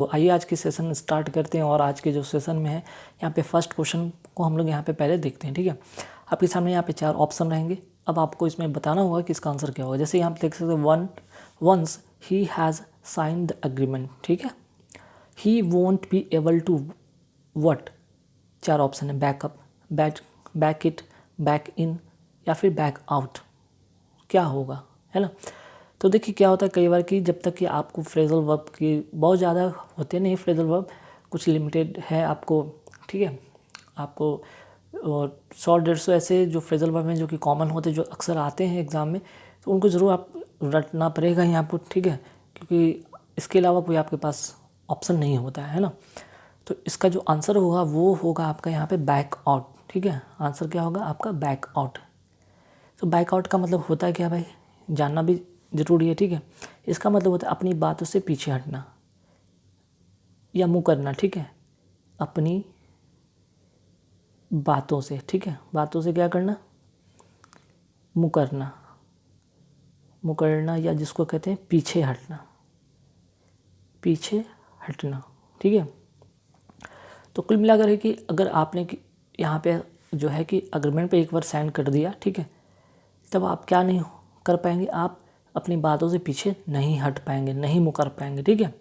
तो आइए आज की सेशन स्टार्ट करते हैं। और आज के जो सेशन में है यहाँ पे फर्स्ट क्वेश्चन को हम लोग यहाँ पे पहले देखते हैं। ठीक है, आपके सामने यहाँ पे 4 ऑप्शन रहेंगे। अब आपको इसमें बताना होगा कि इसका आंसर क्या होगा। जैसे यहाँ पे देख सकते हैं once he has sign the agreement. ठीक है, he won't be able to what. 4 option है, backup, back it, back in या फिर बैक आउट। क्या होगा, है ना। तो देखिए क्या होता है कई बार कि जब तक कि आपको फ्रेजल वर्ब की बहुत ज़्यादा होते नहीं, फ्रेजल वर्ब कुछ लिमिटेड है आपको। ठीक है, आपको 100-150 ऐसे जो फ्रेजल वर्ब हैं जो कि कॉमन होते हैं, जो अक्सर आते हैं एग्ज़ाम में, तो उनको ज़रूर आप रटना पड़ेगा यहाँ पर। ठीक है, क्योंकि इसके अलावा कोई आपके पास ऑप्शन नहीं होता है ना। तो इसका जो आंसर होगा वो होगा आपका यहाँ पे बैक आउट। ठीक है, आंसर क्या होगा आपका बैक आउट। तो बैक आउट का मतलब होता है क्या भाई, जानना भी ज़रूरी है। ठीक है, इसका मतलब होता है अपनी बातों से पीछे हटना या मुँह करना। ठीक है, अपनी बातों से, ठीक है, बातों से क्या करना, मुँह करना, मुँह करना, या जिसको कहते हैं पीछे हटना, पीछे हटना। ठीक है, तो कुल मिलाकर है कि अगर आपने यहाँ पे जो है कि अग्रीमेंट पे एक बार साइन कर दिया, ठीक है, तब आप क्या नहीं कर पाएंगे, आप अपनी बातों से पीछे नहीं हट पाएंगे, नहीं मुकर पाएंगे। ठीक है,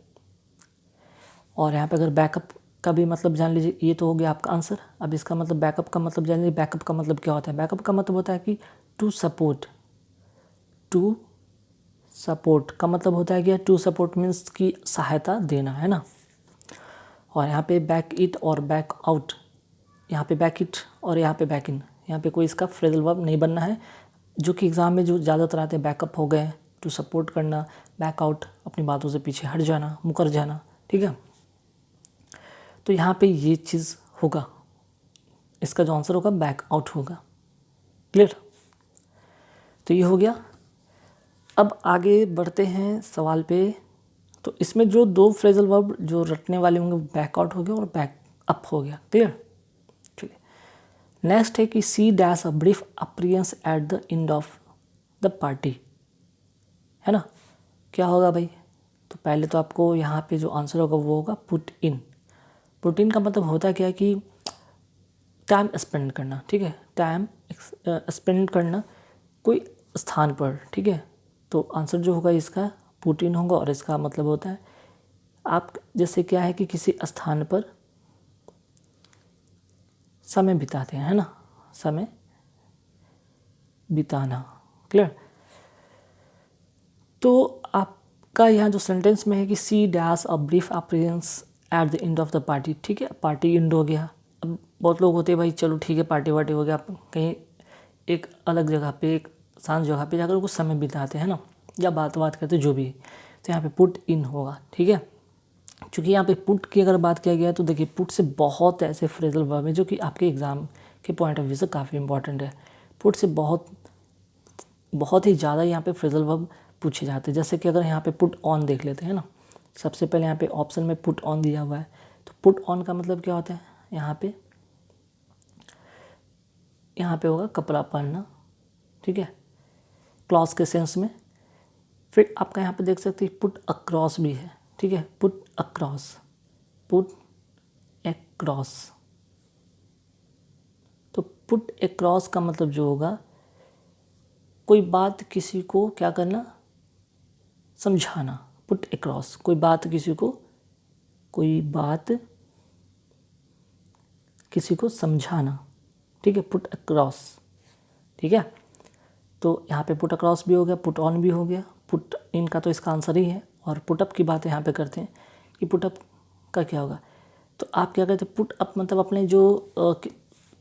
और यहाँ पे अगर बैकअप का भी मतलब जान लीजिए, ये तो हो गया आपका आंसर। अब इसका मतलब बैकअप का मतलब जान लीजिए। बैकअप का मतलब क्या होता है, बैकअप का मतलब होता है कि टू सपोर्ट। टू सपोर्ट का मतलब होता है कि टू सपोर्ट मीन्स की सहायता देना, है ना। और यहाँ पे बैक इट और बैक आउट, यहाँ पे बैक इट और यहाँ पे बैक इन, यहाँ पे कोई इसका फ्रेजल वर्ब नहीं बनना है, जो कि एग्ज़ाम में जो ज़्यादातर आते हैं। बैकअप हो गए, टू सपोर्ट करना, बैक आउट अपनी बातों से पीछे हट जाना, मुकर जाना। ठीक है, तो यहाँ पे ये चीज़ होगा, इसका जो आंसर होगा बैक आउट होगा। क्लियर, तो ये हो गया। अब आगे बढ़ते हैं सवाल पे। तो इसमें जो 2 फ्रेजल वर्ब जो रटने वाले होंगे, बैक आउट हो गया और बैक अप हो गया। क्लियर, चलिए नेक्स्ट है कि she dash a brief appearance at the end of the party, है ना। क्या होगा भाई, तो पहले तो आपको यहाँ पे जो आंसर होगा वो होगा पुट इन। पुट इन का मतलब होता है क्या है कि टाइम स्पेंड करना। ठीक है, टाइम स्पेंड करना कोई स्थान पर। ठीक है, तो आंसर जो होगा इसका पुट इन होगा, और इसका मतलब होता है आप जैसे क्या है कि किसी स्थान पर समय बिताते हैं, है ना, समय बिताना। क्लियर, तो आपका यहाँ जो सेंटेंस में है कि she dash a brief appearance at the end of the party. ठीक है, पार्टी एंड हो गया। अब बहुत लोग होते हैं भाई, चलो ठीक है पार्टी वार्टी हो गया, आप कहीं एक अलग जगह पे, एक शांत जगह पे जाकर कुछ समय बिताते हैं ना, या बात करते जो भी है, तो यहाँ पे पुट इन होगा। ठीक है, क्योंकि यहाँ पे पुट की अगर बात किया गया तो देखिए पुट से बहुत ऐसे फ्रेजल वर्ब है जो कि आपके एग्ज़ाम के पॉइंट ऑफ व्यू से काफ़ी इंपॉर्टेंट है। पुट से बहुत ही ज़्यादा यहाँ पे फ्रेजल वर्ब पूछे जाते हैं। जैसे कि अगर यहाँ पे पुट ऑन देख लेते हैं ना, सबसे पहले यहाँ पे ऑप्शन में पुट ऑन दिया हुआ है, तो पुट ऑन का मतलब क्या होता है, यहाँ पे होगा कपड़ा पहनना। ठीक है, क्लॉज के सेंस में। फिर आपका यहाँ पे देख सकते हैं पुट अक्रॉस भी है। ठीक है, पुट अक्रॉस, पुट अक्रॉस। तो पुट अक्रॉस का मतलब जो होगा कोई बात किसी को क्या करना, समझाना। पुट अक्रॉस, कोई बात किसी को समझाना। ठीक है, पुट अक्रॉस। ठीक है, तो यहाँ पे पुट अक्रॉस भी हो गया, पुट ऑन भी हो गया, पुट इन का तो इसका आंसर ही है। और पुटअप की बात यहाँ पे करते हैं कि पुटअप का क्या होगा, तो आप क्या कहते हैं, पुट अप मतलब अपने जो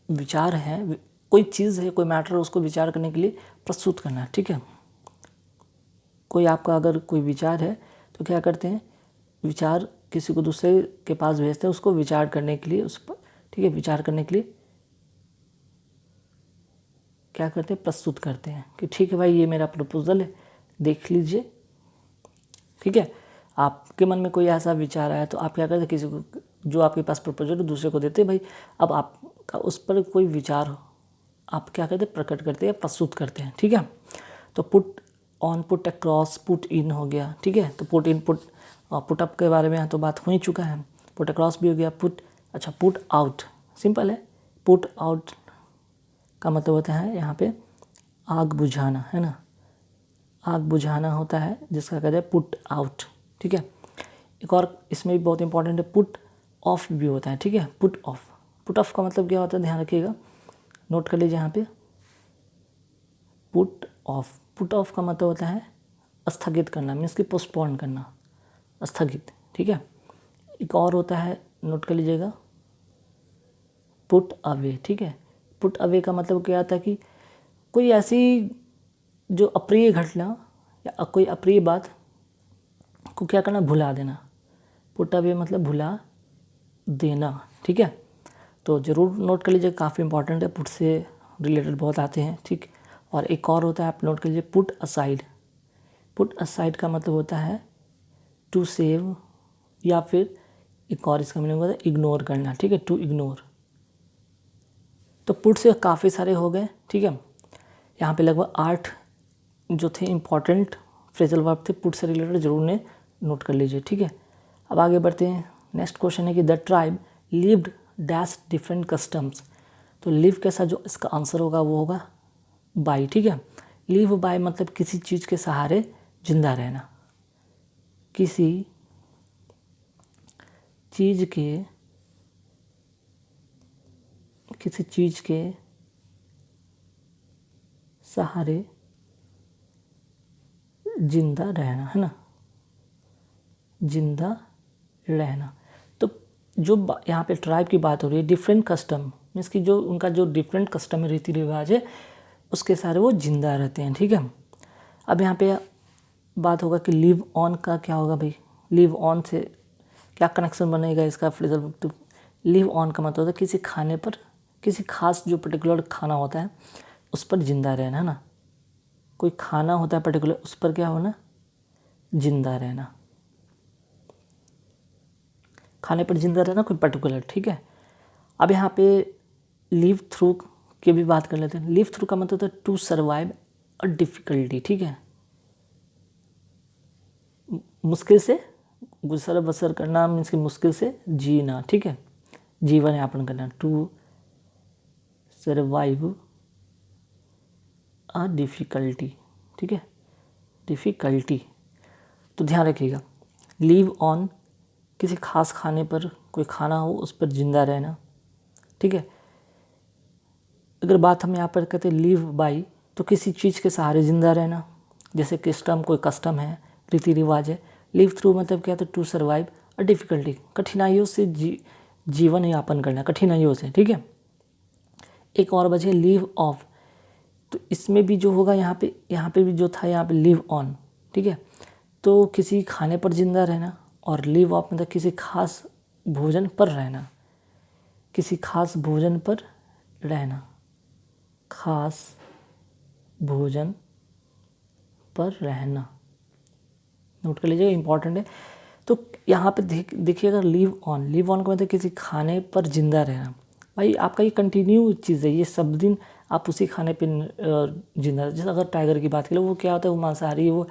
विचार हैं, कोई चीज़ है, कोई मैटर है, उसको विचार करने के लिए प्रस्तुत करना। ठीक है, कोई आपका अगर कोई विचार है तो क्या करते हैं, विचार किसी को दूसरे के पास भेजते हैं, उसको विचार करने के लिए, उस पर, ठीक है, विचार करने के लिए क्या करते हैं, प्रस्तुत करते हैं कि ठीक है भाई ये मेरा प्रपोजल है, देख लीजिए। ठीक है, आपके मन में कोई ऐसा विचार आया तो आप क्या करते हैं, किसी को जो आपके पास प्रपोजल दूसरे को देते हैं भाई। अब आपका उस पर कोई विचार आप क्या करते हैं, प्रकट करते हैं, प्रस्तुत करते हैं। ठीक है, तो put on, put across, put in हो गया। ठीक है, तो पुट इन, पुट और पुट अप के बारे में यहाँ तो बात हो ही चुका है, पुट अक्रॉस भी हो गया। पुट, अच्छा पुट आउट सिंपल है, पुट आउट का मतलब होता है यहाँ पे आग बुझाना, है ना, आग बुझाना होता है जिसका कहते हैं पुट आउट, ठीक है। एक और इसमें भी बहुत इंपॉर्टेंट है, पुट ऑफ भी होता है, ठीक है, पुट ऑफ। पुट ऑफ का मतलब क्या होता है, ध्यान रखिएगा, नोट कर लीजिए यहाँ पे, पुट ऑफ, पुट ऑफ का मतलब होता है स्थगित करना, मीन्स कि पोस्टपोन करना, स्थगित, ठीक है। एक और होता है, नोट कर लीजिएगा, पुट अवे, ठीक है। पुट अवे का मतलब क्या आता है कि कोई ऐसी जो अप्रिय घटना या कोई अप्रिय बात को क्या करना, भुला देना। पुट अवे मतलब भुला देना, ठीक है। तो ज़रूर नोट कर लीजिए, काफ़ी इंपॉर्टेंट है, पुट से रिलेटेड बहुत आते हैं, ठीक। और एक और होता है, आप नोट कर लीजिए, पुट असाइड। पुट असाइड का मतलब होता है टू सेव, या फिर एक और इसका मीनिंग होता है इग्नोर करना, ठीक है, टू इग्नोर। तो पुट से काफ़ी सारे हो गए, ठीक है। यहाँ पे लगभग 8 जो थे इम्पॉर्टेंट फ्रेजल वर्ब थे पुट से रिलेटेड, जरूर ने नोट कर लीजिए, ठीक है। अब आगे बढ़ते हैं। नेक्स्ट क्वेश्चन है कि the tribe lived dash different customs. तो लिव के साथ जो इसका आंसर होगा वो होगा बाई, ठीक है। लिव बाय मतलब किसी चीज़ के सहारे जिंदा रहना, किसी चीज़ के सहारे जिंदा रहना, है ना, जिंदा रहना। तो जो यहाँ पे ट्राइब की बात हो रही है, डिफरेंट कस्टम मीन्स कि जो उनका जो डिफरेंट कस्टम है, रीति रिवाज है, उसके सारे वो जिंदा रहते हैं, ठीक है। अब यहाँ पे बात होगा कि लिव ऑन का क्या होगा भाई, लिव ऑन से क्या कनेक्शन बनेगा इसका फ्रेजल वर्ब। तो लिव ऑन का मतलब होता है किसी खाने पर, किसी खास जो पर्टिकुलर खाना होता है उस पर जिंदा रहना, है ना। कोई खाना होता है पर्टिकुलर, उस पर क्या होना, जिंदा रहना, खाने पर जिंदा रहना कोई पर्टिकुलर, ठीक है। अब यहाँ पे लिव थ्रू की भी बात कर लेते हैं। लिव थ्रू का मतलब होता है टू सर्वाइव अ डिफ़िकल्टी, ठीक है, मुश्किल से गुजर बसर करना, मीन्स कि मुश्किल से जीना, ठीक है, जीवन यापन करना, टू सर्वाइव अ डिफ़िकल्टी, ठीक है, डिफ़िकल्टी। तो ध्यान रखिएगा, लिव ऑन किसी खास खाने पर, कोई खाना हो उस पर जिंदा रहना, ठीक है। अगर बात हम यहाँ पर कहते हैं लिव बाई, तो किसी चीज़ के सहारे जिंदा रहना, जैसे कस्टम, कोई कस्टम है, रीति रिवाज है। लिव थ्रू मतलब क्या, तो टू सर्वाइव अ डिफ़िकल्टी, कठिनाइयों से जीवन यापन करना, कठिनाइयों से, ठीक है। एक और बचे लिव ऑफ, तो इसमें भी जो होगा यहाँ पे भी जो था यहाँ पे लिव ऑन, ठीक है। तो किसी खाने पर जिंदा रहना, और लिव ऑफ मतलब किसी खास भोजन पर रहना, किसी खास भोजन पर रहना, खास भोजन पर रहना, नोट कर लीजिएगा, इंपॉर्टेंट है। तो यहाँ पे देखिएगा लिव ऑन, लिव ऑन का मतलब किसी खाने पर जिंदा रहना। भाई आपका ये कंटिन्यू चीज़ है, ये सब दिन आप उसी खाने पे जिंदा, जैसे अगर टाइगर की बात करें, वो क्या होता है, वो मांसाहारी है, वो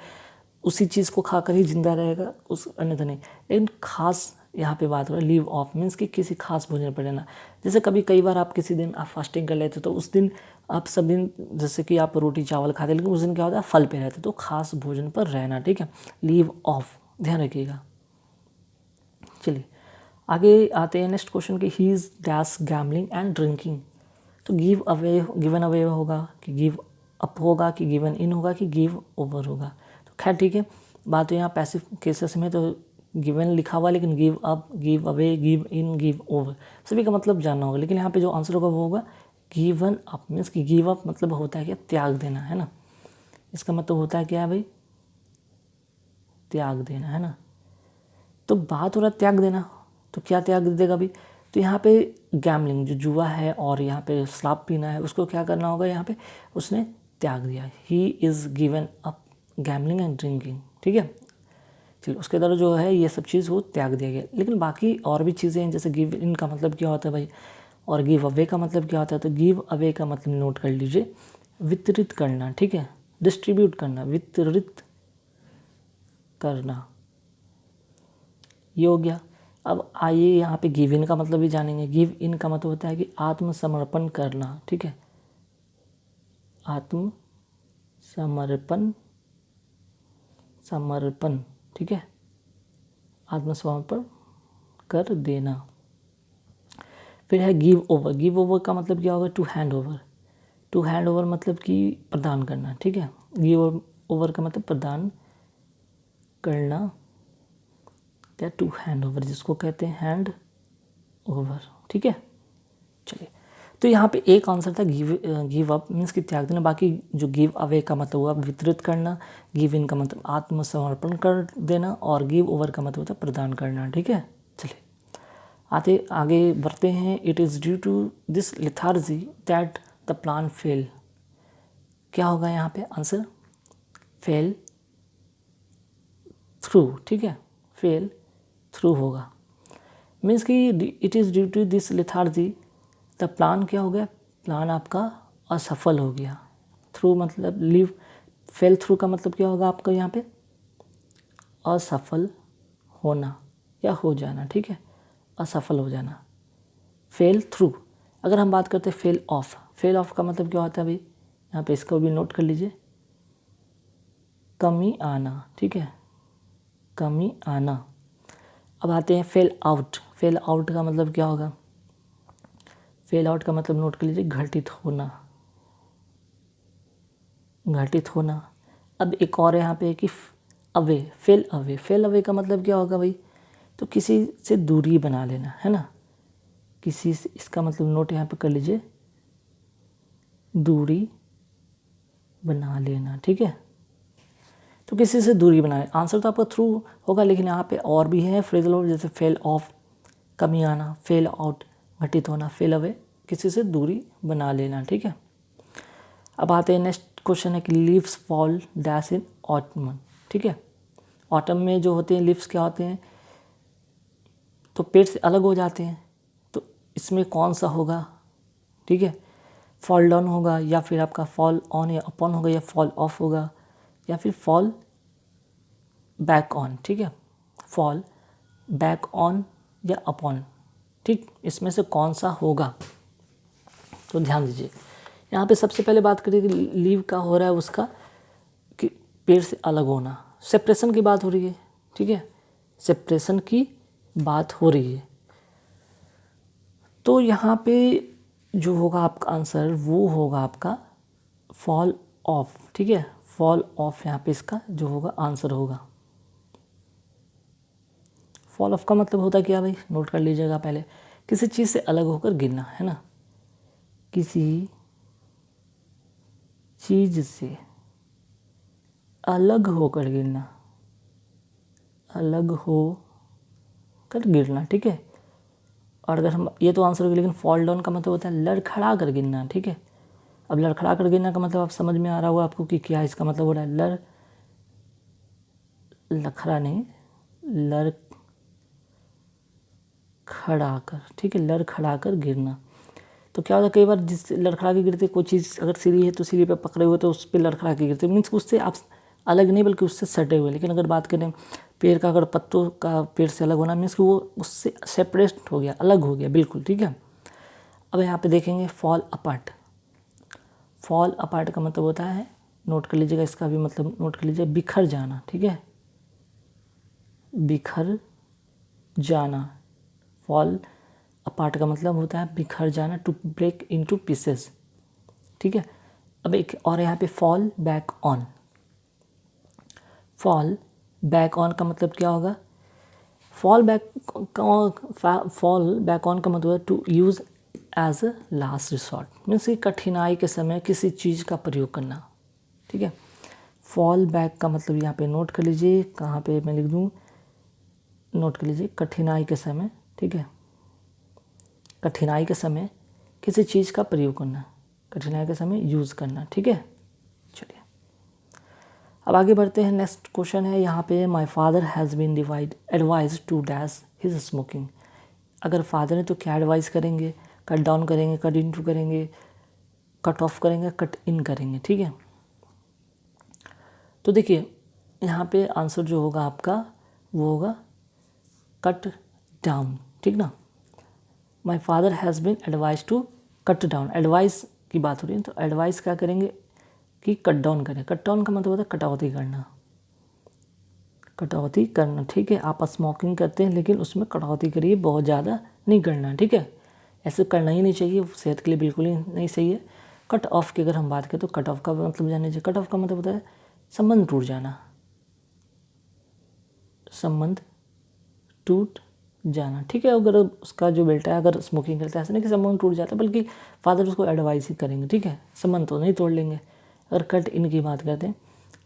उसी चीज़ को खाकर ही जिंदा रहेगा, उस अन्यथा नहीं। लेकिन खास यहाँ पे बात हो रहा है लिव ऑफ, मीन्स कि किसी खास भोजन पर रहना। जैसे कई बार आप किसी दिन आप फास्टिंग कर लेते, तो उस दिन आप सब दिन जैसे कि आप रोटी चावल खाते, लेकिन उस दिन क्या होता है, फल पे रहते, तो खास भोजन पर रहना, ठीक है, लिव ऑफ, ध्यान रखिएगा। चलिए आगे आते हैं नेक्स्ट क्वेश्चन की, he is dash gambling and drinking. तो गिवन अवे होगा कि गिव अप होगा, कि गिवन इन होगा, कि गिव ओवर होगा। तो खैर ठीक है, बात तो यहाँ पैसिव केसेस में तो गिवन लिखा हुआ, लेकिन give up, give away, give in, give over सभी का मतलब जानना होगा। लेकिन यहाँ पे जो आंसर होगा वो होगा गिवन अप, मीन्स कि गिव अप मतलब होता है क्या, त्याग देना, है ना। इसका मतलब होता है क्या है भाई, त्याग देना, है ना। तो बात हो रहा है त्याग देना, तो क्या त्याग देगा भाई, तो यहाँ पे गैम्बलिंग जो जुआ है और यहाँ पे शराब पीना है, उसको क्या करना होगा, यहाँ पे उसने त्याग दिया, he is given up gambling and drinking, ठीक है। चलिए उसके द्वारा जो है ये सब चीज़ वो त्याग दिया गया। लेकिन बाकी और भी चीज़ें हैं, जैसे गिव इन का मतलब क्या होता है भाई, और गिव अवे का मतलब क्या होता है। तो गिव अवे का मतलब नोट कर लीजिए, वितरित करना, ठीक है, डिस्ट्रीब्यूट करना, वितरित करना, ये हो गया। अब आइए यहाँ पे गिव इन का मतलब भी जानेंगे। गिव इन का मतलब होता है कि आत्मसमर्पण करना, ठीक है, आत्मसमर्पण, समर्पण, ठीक है, आत्मसमर्पण कर देना। फिर है गिव ओवर। गिव ओवर का मतलब क्या होगा? To hand over. To hand over मतलब कि प्रदान करना, ठीक है। गिव ओवर का मतलब प्रदान करना या टू हैंड ओवर, जिसको कहते हैं हैंड ओवर, ठीक है। चलिए, तो यहाँ पे एक आंसर था गिव अप मीन्स कि त्याग देना। बाकी जो गिव अवे का मतलब हुआ वितरित करना, गिव इन का मतलब आत्मसमर्पण कर देना, और गिव ओवर का मतलब होता है प्रदान करना, ठीक है। चलिए आगे बढ़ते हैं। It is due to this lethargy that the plan fell. क्या होगा यहाँ पे आंसर? फेल थ्रू, ठीक है, फेल थ्रू होगा। मीन्स कि it is due to this lethargy the plan क्या हो गया? प्लान आपका असफल हो गया। थ्रू मतलब लीव, फेल थ्रू का मतलब क्या होगा आपका यहाँ पे? असफल होना या हो जाना, ठीक है, असफल हो जाना। Fail through. अगर हम बात करते हैं फेल ऑफ, फेल ऑफ का मतलब क्या होता है भाई? यहाँ पे इसको भी नोट कर लीजिए, कमी आना, ठीक है, कमी आना। अब आते हैं फेल आउट। फेल आउट का मतलब क्या होगा? फेल आउट का मतलब नोट कर लीजिए, घटित होना, घटित होना। अब एक और यहाँ पे है कि away, fail away. Fail away का मतलब क्या होगा भाई? तो किसी से दूरी बना लेना, है ना, किसी से, इसका मतलब नोट यहाँ पे कर लीजिए, दूरी बना लेना, ठीक है। तो किसी से दूरी बनाए, आंसर तो आपका थ्रू होगा, लेकिन यहाँ पे और भी है फ्रेजल वर्ब, जैसे फेल ऑफ कमी आना, फेल आउट घटित होना, फेल अवे किसी से दूरी बना लेना, ठीक है। अब आते हैं नेक्स्ट क्वेश्चन है कि leaves fall dash in autumn, ठीक है। ऑटम में जो होते हैं लीव्स क्या होते हैं? तो पेड़ से अलग हो जाते हैं। तो इसमें कौन सा होगा? ठीक है, फॉल डाउन होगा, या फिर आपका फॉल ऑन या अपॉन होगा, या फॉल ऑफ होगा, या फिर फॉल बैक ऑन, ठीक है, फॉल बैक ऑन या अपॉन, ठीक, इसमें से कौन सा होगा? तो ध्यान दीजिए, यहाँ पे सबसे पहले बात करिए कि लीव का हो रहा है उसका कि पेड़ से अलग होना, सेपरेशन की बात हो रही है, ठीक है, सेपरेशन की बात हो रही है। तो यहाँ पे जो होगा आपका आंसर वो होगा आपका फॉल ऑफ, ठीक है, फॉल ऑफ यहाँ पे इसका जो होगा आंसर होगा। फॉल ऑफ का मतलब होता है क्या भाई? नोट कर लीजिएगा पहले, किसी चीज़ से अलग होकर गिरना, है ना, किसी चीज़ से अलग होकर गिरना, अलग हो कर गिरना, ठीक है। और अगर हम, ये तो आंसर होगा, लेकिन फॉल डाउन का मतलब होता है लड़खड़ा कर गिरना, ठीक है। अब लड़खड़ा कर गिरना का मतलब आप समझ में आ रहा होगा आपको कि क्या इसका मतलब हो रहा है? लड़खड़ा नहीं, लड़खड़ा कर, ठीक है, लड़खड़ा कर गिरना। तो क्या होता है कई बार जिस लड़खड़ा के गिरते, कोई चीज़ अगर सीढ़ी है तो सीढ़ी पे पकड़े हुए तो उस पर लड़खड़ा के गिरते, मीन्स उससे आप अलग नहीं बल्कि उससे सटे हुए। लेकिन अगर बात करें पेड़ का, अगर पत्तों का पेड़ से अलग होना मीन्स कि वो उससे सेपरेट हो गया, अलग हो गया, बिल्कुल, ठीक है। अब यहाँ पे देखेंगे फॉल अपार्ट। फॉल अपार्ट का मतलब होता है, नोट कर लीजिएगा, इसका भी मतलब नोट कर लीजिए, बिखर जाना, ठीक है, बिखर जाना। फॉल अपार्ट का मतलब होता है बिखर जाना, टू ब्रेक इनटू पीसेस, ठीक है। अब एक और यहाँ पे fall back on. Fall back on का मतलब क्या होगा? फॉल बैक ऑन का मतलब है to use as a last resort, means कि कठिनाई के समय किसी चीज़ का प्रयोग करना, ठीक है। फॉल बैक का मतलब यहाँ पे नोट कर लीजिए, कहाँ पे मैं लिख दूँ, नोट कर लीजिए, कठिनाई के समय, ठीक है, कठिनाई के समय किसी चीज़ का प्रयोग करना, कठिनाई के समय यूज़ करना, ठीक है। चलिए अब आगे बढ़ते हैं। नेक्स्ट क्वेश्चन है यहाँ पे, my father has been advise to dash his smoking. अगर फादर है तो क्या एडवाइस करेंगे? कट डाउन करेंगे, कट इनटू करेंगे, कट ऑफ करेंगे, कट इन करेंगे, ठीक है। तो देखिए यहाँ पे आंसर जो होगा आपका वो होगा कट डाउन, ठीक ना। My father has been advise to cut down, advice की बात हो रही है तो एडवाइस क्या करेंगे कि कट डाउन करें। कट डाउन का मतलब होता है कटौती करना, कटौती करना, ठीक है। आप स्मोकिंग करते हैं लेकिन उसमें कटौती करिए, बहुत ज़्यादा नहीं करना, ठीक है। ऐसे करना ही नहीं चाहिए, सेहत के लिए बिल्कुल ही नहीं सही है। कट ऑफ की अगर हम बात करें तो कट ऑफ का मतलब जानना चाहिए। कट ऑफ का मतलब होता है संबंध टूट जाना, संबंध टूट जाना, ठीक है। अगर उसका जो बेटा है अगर स्मोकिंग करता है, ऐसा नहीं कि संबंध टूट जाता है, बल्कि फादर उसको एडवाइस ही करेंगे, ठीक है। संबंध तो नहीं तोड़ लेंगे। अगर कट इन की बात करते हैं,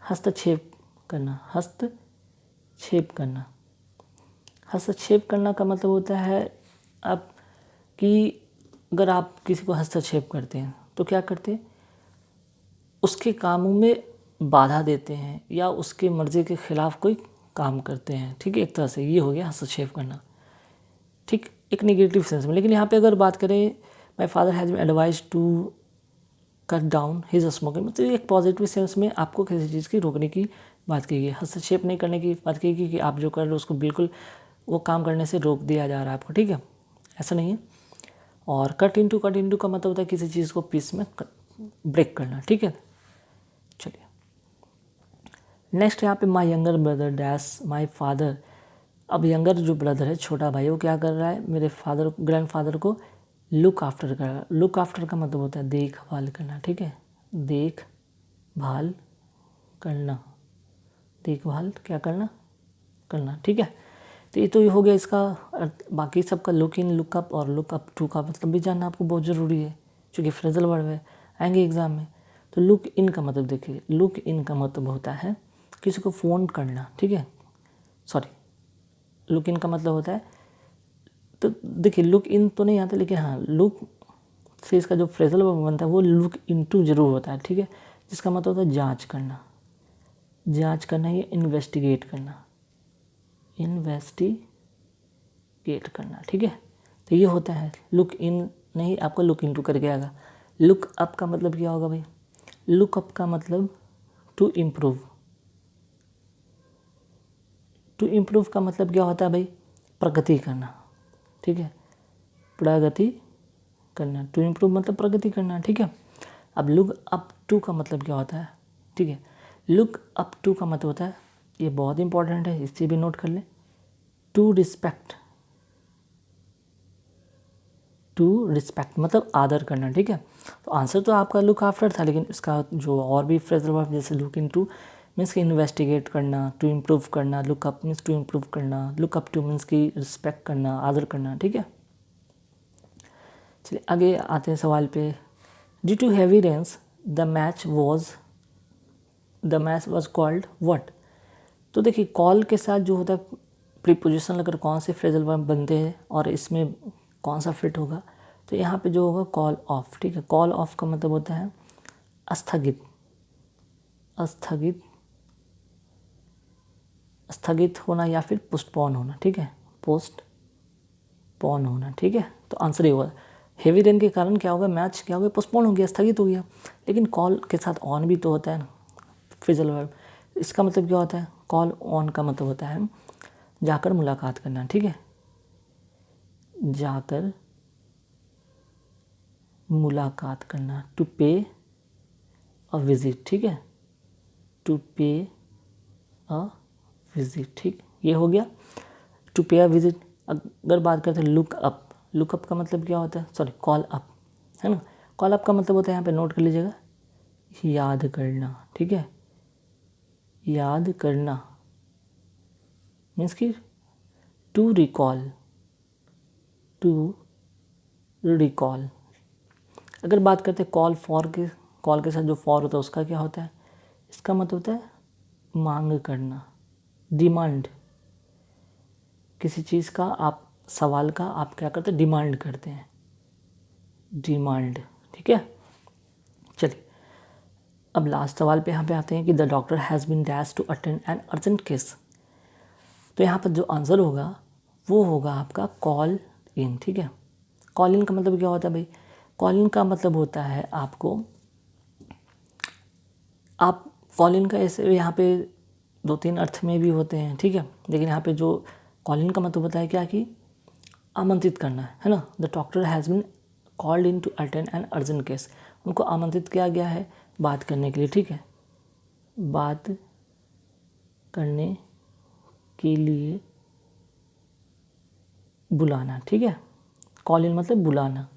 हस्तक्षेप करना, हस्तक्षेप करना। हस्तक्षेप करना का मतलब होता है आप कि अगर आप किसी को हस्तक्षेप करते हैं तो क्या करते हैं, उसके कामों में बाधा देते हैं या उसके मर्जी के खिलाफ कोई काम करते हैं, ठीक है। एक तरह से ये हो गया हस्तक्षेप करना, ठीक, एक नेगेटिव सेंस में। लेकिन यहाँ पे अगर बात करें my father has been advise to cut down his smoking, मतलब एक पॉजिटिव सेंस में आपको किसी चीज़ की रोकने की बात की गई, हस्तक्षेप नहीं करने की बात की गई कि आप जो कर रहे हो उसको बिल्कुल वो काम करने से रोक दिया जा रहा है आपको, ठीक है, ऐसा नहीं है। और कट इनटू का मतलब होता है किसी चीज़ को पीस में ब्रेक करना, ठीक है। चलिए नेक्स्ट यहाँ पे my younger brother dash my father. अब यंगर जो ब्रदर है, छोटा भाई, वो क्या कर रहा है, मेरे फादर ग्रैंड फादर को लुक आफ्टर कर रहा है। लुक आफ्टर का मतलब होता है देखभाल करना, ठीक है, देखभाल करना, देखभाल क्या करना, करना, ठीक है। तो ये तो हो गया इसका अर्थ। बाकी सबका लुक इन, लुकअप और लुकअप टू का मतलब भी जानना आपको बहुत ज़रूरी है, क्योंकि फ्रेजल वर्ड है, आएंगे एग्जाम में। तो लुक इन का मतलब देखिए, लुक इन का मतलब होता है किसी को फ़ोन करना, ठीक है, सॉरी, लुक इन का मतलब होता है, तो देखिए लुक इन तो नहीं आता, लेकिन हाँ लुक से इसका जो फ्रेजल वर्ब बनता है वो लुक इनटू जरूर होता है, ठीक है, जिसका मतलब होता है जांच करना, जांच करना या इन्वेस्टिगेट करना, इन्वेस्टिगेट करना, ठीक है। तो ये होता है लुक इन, नहीं आपको लुक इनटू करके आएगा। लुक अप का मतलब क्या होगा भाई, लुक अप का मतलब टू इम्प्रूव, टू इम्प्रूव का मतलब क्या होता है भाई, प्रगति करना, ठीक है, प्रगति करना, टू इम्प्रूव मतलब प्रगति करना, ठीक है। अब लुक अप टू का मतलब क्या होता है, ठीक है, लुक अप टू का मतलब होता है, ये बहुत इंपॉर्टेंट है, इससे भी नोट कर लें, टू रिस्पेक्ट, टू रिस्पेक्ट मतलब आदर करना, ठीक है। तो आंसर तो आपका लुक आफ्टर था, लेकिन इसका जो और भी फ्रेजल वर्ब जैसे लुक इनटू मीन्स कि इन्वेस्टिगेट करना, टू इम्प्रूव करना, look up means to improve करना, लुक अप टू मीन्स कि रिस्पेक्ट करना, आदर करना, ठीक है। चलिए आगे आते हैं सवाल पे। Due to heavy rains the match was called what. तो देखिए कॉल के साथ जो होता है प्रीपोजिशन अगर कौन से फ्रेजल वर्ब बनते हैं और इसमें कौन सा फिट होगा, तो यहाँ पे जो होगा कॉल ऑफ, ठीक है। कॉल ऑफ का मतलब होता है स्थगित, स्थगित, स्थगित होना या फिर पोस्टपोन होना, ठीक है, पोस्टपोन होना, ठीक है। तो आंसर ये होगा, हेवी रेन के कारण क्या होगा, मैच क्या हो गया, पोस्टपोन हो गया, स्थगित हो गया। लेकिन कॉल के साथ ऑन भी तो होता है ना फ्रेजल वर्ब, इसका मतलब क्या होता है, कॉल ऑन का मतलब होता है जाकर मुलाकात करना, ठीक है, जाकर मुलाकात करना, टू पे अ विजिट, ठीक है, टू पे अ विजिट, ठीक, ये हो गया टू पे अ विजिट। अगर बात करते हैं लुक अप, लुक अप का मतलब क्या होता है, सॉरी कॉल अप है ना, कॉल अप का मतलब होता है, यहाँ पे नोट कर लीजिएगा, याद करना, ठीक है, याद करना मीन्स कि टू रिकॉल, टू रिकॉल। अगर बात करते हैं कॉल फॉर के, कॉल के साथ जो फॉर होता है उसका क्या होता है, इसका मतलब होता है मांग करना, डिमांड, किसी चीज़ का आप सवाल का आप क्या करते हैं, डिमांड करते हैं, डिमांड, ठीक है। चलिए अब लास्ट सवाल पे यहाँ पे आते हैं कि the doctor has been dash to attend an urgent case. तो यहाँ पर जो आंसर होगा वो होगा आपका कॉल इन, ठीक है। कॉल इन का मतलब क्या होता है भाई, कॉल इन का मतलब होता है आपको, आप कॉल इन का ऐसे यहाँ पे दो तीन अर्थ में भी होते हैं, ठीक है, लेकिन यहाँ पे जो कॉल का मतलब होता है क्या कि आमंत्रित करना है ना। The doctor has been called in to attend an urgent case, उनको आमंत्रित किया गया है बात करने के लिए, ठीक है, बात करने के लिए बुलाना, ठीक है। कॉल इन मतलब बुलाना,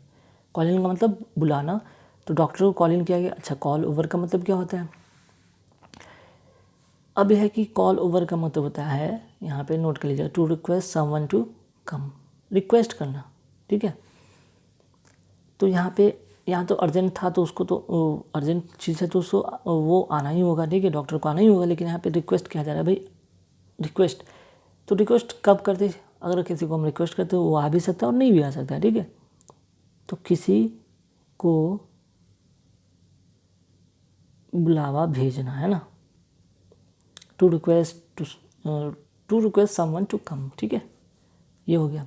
कॉल इन का मतलब बुलाना, तो डॉक्टर को कॉल इन किया गया। अच्छा, कॉल ओवर का मतलब क्या होता है? अब यह है कि कॉल ओवर का मतलब होता है, यहाँ पे नोट कर लीजिएगा, to request someone to come, request करना, ठीक है। तो यहाँ तो अर्जेंट था, तो उसको तो अर्जेंट चीज़ है तो उसको वो आना ही होगा, ठीक है, डॉक्टर को आना ही होगा। लेकिन यहाँ पे रिक्वेस्ट किया जा रहा है भाई, रिक्वेस्ट। तो रिक्वेस्ट कब करते? अगर किसी को हम रिक्वेस्ट करते हो वो आ भी सकता है और नहीं भी आ सकता है, ठीक है। तो किसी को बुलावा भेजना है ना, to request someone to come, ठीक है, ये हो गया।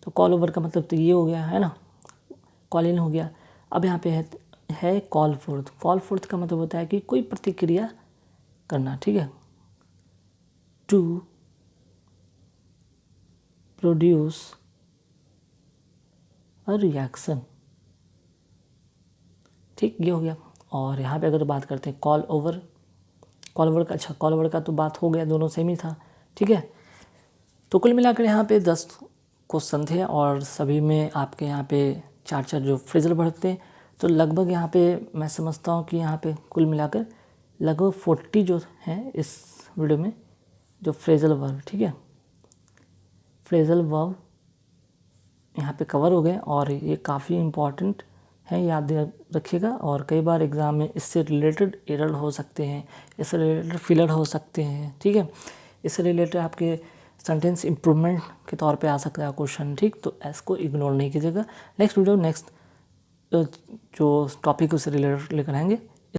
तो कॉल ओवर का मतलब तो ये हो गया है ना, कॉल इन हो गया। अब यहाँ पे है कॉल फोर्थ। कॉल फोर्थ का मतलब होता है कि कोई प्रतिक्रिया करना, ठीक है, टू प्रोड्यूस अ रिएक्शन, ठीक, ये हो गया। और यहाँ पे अगर बात करते हैं कॉल ओवर का, अच्छा कॉल ओवर का तो बात हो गया, दोनों सेम ही था, ठीक है। तो कुल मिलाकर यहाँ पे 10 क्वेश्चन थे और सभी में आपके यहाँ पे 4 जो फ्रेजल बढ़ते हैं। तो लगभग यहाँ पे मैं समझता हूँ कि यहाँ पे कुल मिलाकर लगभग 40 जो हैं इस वीडियो में जो फ्रेजल वर्ब, ठीक है, फ्रेजल वर्ब यहाँ पे कवर हो गए। और ये काफ़ी इम्पॉर्टेंट है, याद रखिएगा। और कई बार एग्ज़ाम में इससे रिलेटेड एरर हो सकते हैं, इससे रिलेटेड फिलर हो सकते हैं, ठीक है, इससे रिलेटेड आपके सेंटेंस इम्प्रूवमेंट के तौर पे आ सकता है क्वेश्चन, ठीक। तो इसको इग्नोर नहीं कीजिएगा। नेक्स्ट वीडियो नेक्स्ट जो टॉपिक उससे रिलेटेड लेकर आएंगे।